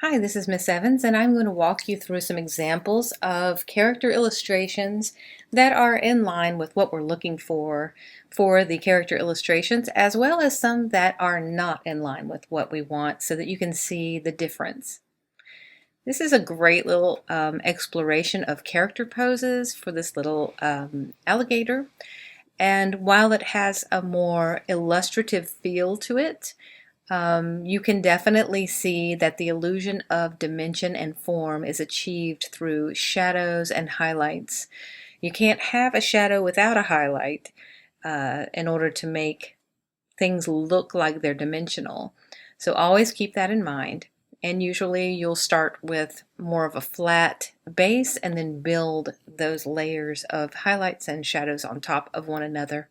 Hi, this is Miss Evans, and I'm going to walk you through some examples of character illustrations that are in line with what we're looking for the character illustrations, as well as some that are not in line with what we want so that you can see the difference. This is a great little exploration of character poses for this little alligator. And while it has a more illustrative feel to it, you can definitely see that the illusion of dimension and form is achieved through shadows and highlights. You can't have a shadow without a highlight in order to make things look like they're dimensional. So always keep that in mind. And usually you'll start with more of a flat base and then build those layers of highlights and shadows on top of one another.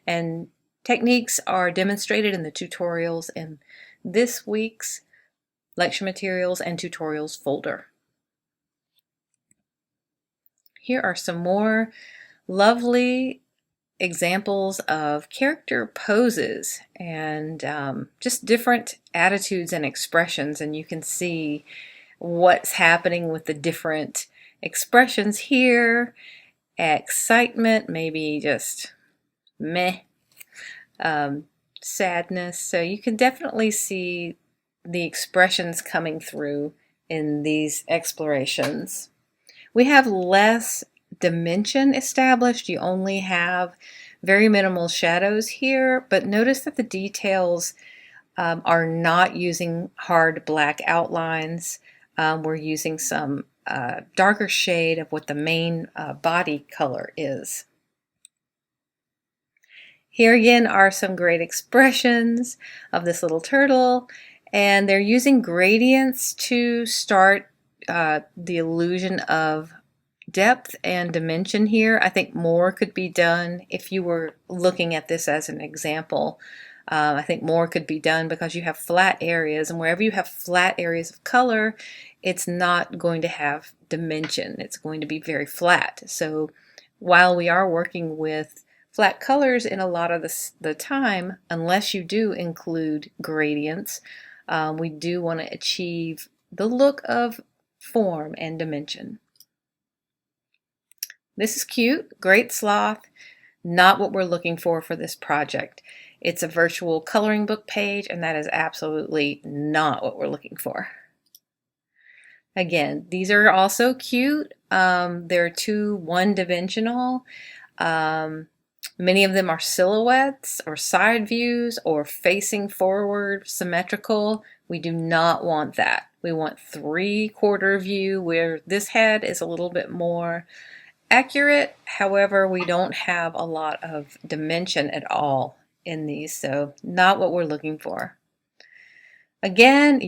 And techniques are demonstrated in the tutorials in this week's lecture materials and tutorials folder. Here are some more lovely examples of character poses and just different attitudes and expressions, and you can see what's happening with the different expressions here. Excitement, maybe just meh, sadness. So you can definitely see the expressions coming through in these explorations. We have less dimension established. You only have very minimal shadows here, but notice that the details are not using hard black outlines. We're using some darker shade of what the main body color is. Here again are some great expressions of this little turtle, and they're using gradients to start the illusion of depth and dimension here. I think more could be done if you were looking at this as an example. I think more could be done because you have flat areas, and wherever you have flat areas of color, it's not going to have dimension. It's going to be very flat. So while we are working with flat colors in a lot of the time, unless you do include gradients, we do want to achieve the look of form and dimension. This is cute, great sloth, not what we're looking for this project. It's a virtual coloring book page, and that is absolutely not what we're looking for. Again, these are also cute. They're too one-dimensional. Many of them are silhouettes or side views or facing forward, symmetrical. We do not want that. We want three-quarter view where this head is a little bit more accurate. However, we don't have a lot of dimension at all in these, so not what we're looking for. Again,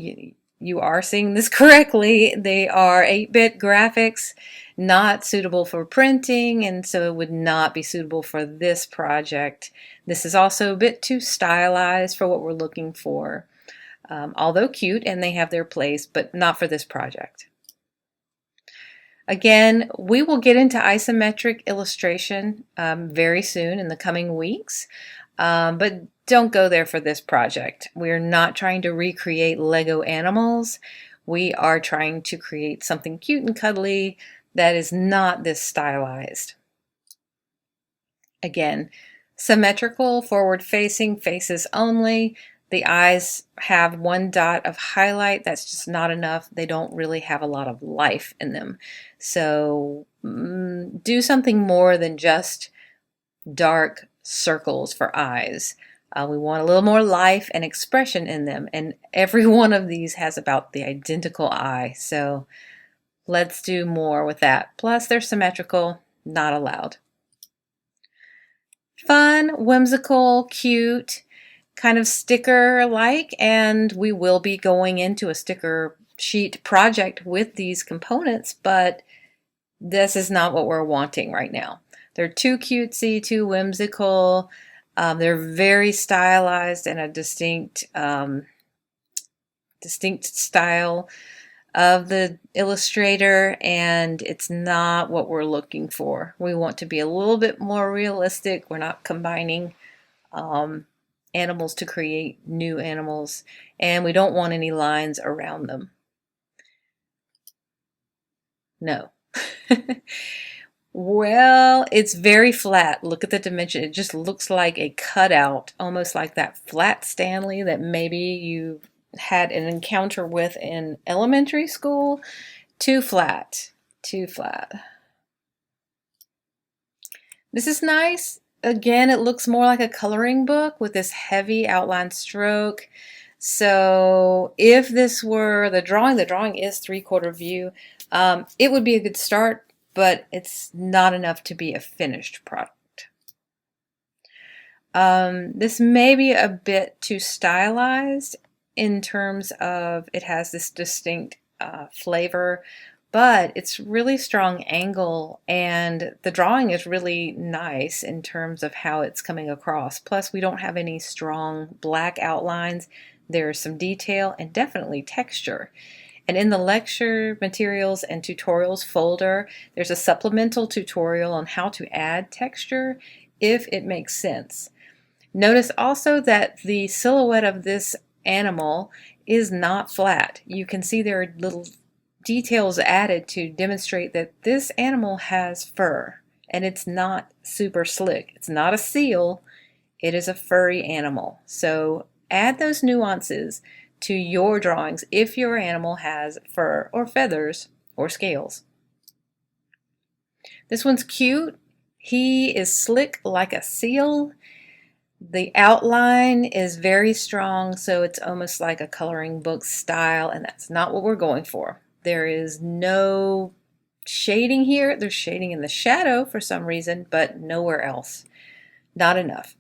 you are seeing this correctly. They are 8-bit graphics, not suitable for printing, and so it would not be suitable for this project. This is also a bit too stylized for what we're looking for, although cute, and they have their place, but not for this project. Again, we will get into isometric illustration very soon in the coming weeks, but don't go there for this project. We're not trying to recreate Lego animals. We are trying to create something cute and cuddly that is not this stylized. Again, symmetrical, forward-facing, faces only. The eyes have one dot of highlight. That's just not enough. They don't really have a lot of life in them. So do something more than just dark circles for eyes. We want a little more life and expression in them. And every one of these has about the identical eye. So let's do more with that. Plus they're symmetrical, not allowed. Fun, whimsical, cute, kind of sticker-like, and we will be going into a sticker sheet project with these components, but this is not what we're wanting right now. They're too cutesy, too whimsical. They're very stylized in a distinct style of the illustrator, and it's not what we're looking for. We want to be a little bit more realistic. We're not combining animals to create new animals, and we don't want any lines around them. No. Well, it's very flat. Look at the dimension. It just looks like a cutout, almost like that flat Stanley that maybe you had an encounter with in elementary school. Too flat. Too flat. This is nice. Again, it looks more like a coloring book with this heavy outline stroke. So if this were the drawing is 3/4 view, it would be a good start, but it's not enough to be a finished product. This may be a bit too stylized in terms of it has this distinct flavor, but it's really strong angle, and the drawing is really nice in terms of how it's coming across. Plus, we don't have any strong black outlines. There's some detail and definitely texture. And in the lecture materials and tutorials folder, there's a supplemental tutorial on how to add texture if it makes sense. Notice also that the silhouette of this animal is not flat. You can see there are little details added to demonstrate that this animal has fur, and it's not super slick. It's not a seal, it is a furry animal. So add those nuances to your drawings if your animal has fur or feathers or scales. This one's cute. He is slick like a seal. The outline is very strong, so it's almost like a coloring book style, and that's not what we're going for. There is no shading here. There's shading in the shadow for some reason, but nowhere else. Not enough.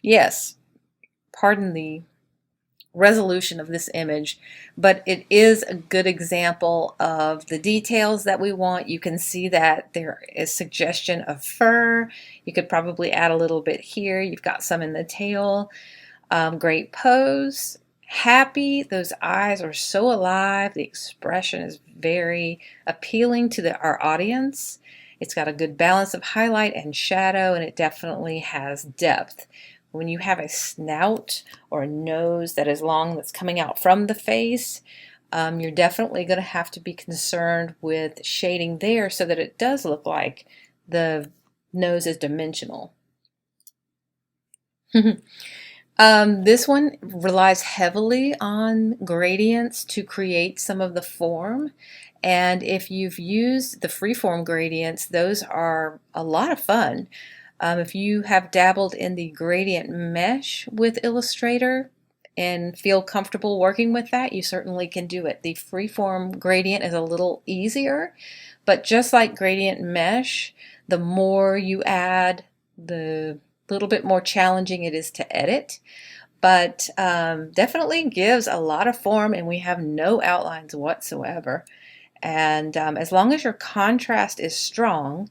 Yes, pardon the resolution of this image, but it is a good example of the details that we want. You can see that there is suggestion of fur. You could probably add a little bit here. You've got some in the tail. Great pose. Happy. Those eyes are so alive. The expression is very appealing to our audience. It's got a good balance of highlight and shadow, and it definitely has depth. When you have a snout or a nose that is long that's coming out from the face, you're definitely going to have to be concerned with shading there so that it does look like the nose is dimensional. This one relies heavily on gradients to create some of the form. And if you've used the freeform gradients, those are a lot of fun. If you have dabbled in the gradient mesh with Illustrator and feel comfortable working with that, you certainly can do it. The freeform gradient is a little easier, but just like gradient mesh, the more you add, the little bit more challenging it is to edit. But definitely gives a lot of form, and we have no outlines whatsoever. And as long as your contrast is strong,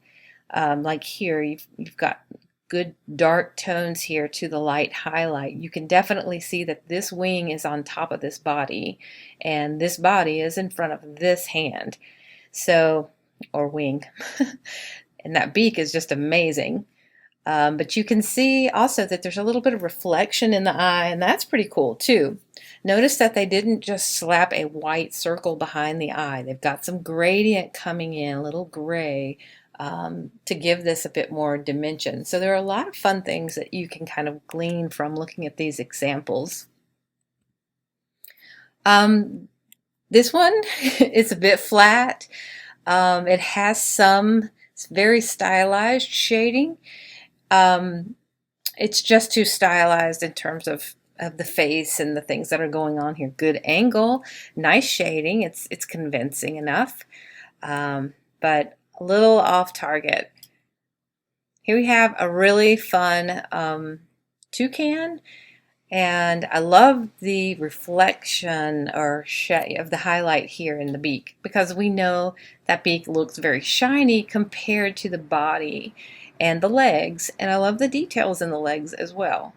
like here, you've got good dark tones here to the light highlight. You can definitely see that this wing is on top of this body, and this body is in front of this hand. So, or wing. And that beak is just amazing. But you can see also that there's a little bit of reflection in the eye, and that's pretty cool too. Notice that they didn't just slap a white circle behind the eye. They've got some gradient coming in, a little gray, to give this a bit more dimension. So there are a lot of fun things that you can kind of glean from looking at these examples. This one is a bit flat. It has some very stylized shading. It's just too stylized in terms of the face and the things that are going on here. Good angle, nice shading. It's convincing enough, but a little off target. Here we have a really fun toucan, and I love the reflection or of the highlight here in the beak, because we know that beak looks very shiny compared to the body and the legs, and I love the details in the legs as well.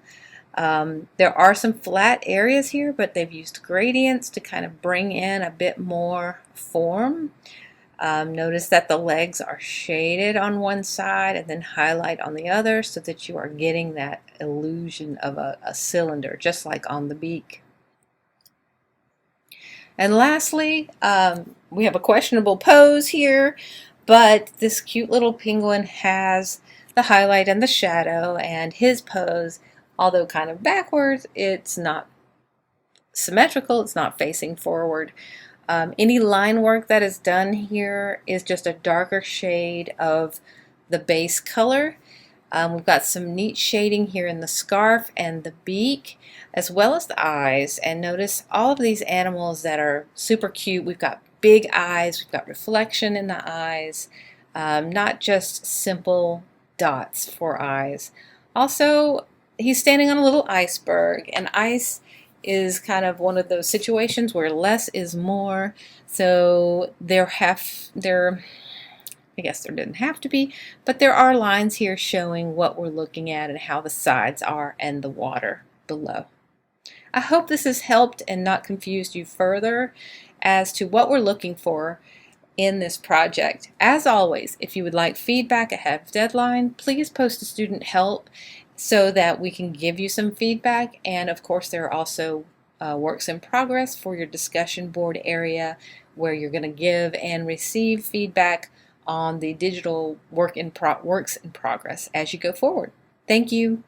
There are some flat areas here, but they've used gradients to kind of bring in a bit more form. Notice that the legs are shaded on one side and then highlight on the other, so that you are getting that illusion of a cylinder, just like on the beak. And lastly, we have a questionable pose here, but this cute little penguin has the highlight and the shadow, and his pose, although kind of backwards, it's not symmetrical, it's not facing forward. Any line work that is done here is just a darker shade of the base color. We've got some neat shading here in the scarf and the beak, as well as the eyes. And notice all of these animals that are super cute. We've got big eyes, we've got reflection in the eyes, not just simple dots for eyes. Also, he's standing on a little iceberg, and ice is kind of one of those situations where less is more. So I guess there didn't have to be, but there are lines here showing what we're looking at and how the sides are and the water below. I hope this has helped and not confused you further as to what we're looking for in this project. As always, if you would like feedback ahead of deadline, please post to student help so that we can give you some feedback. And of course, there are also works in progress for your discussion board area where you're going to give and receive feedback on the digital works in progress as you go forward. Thank you.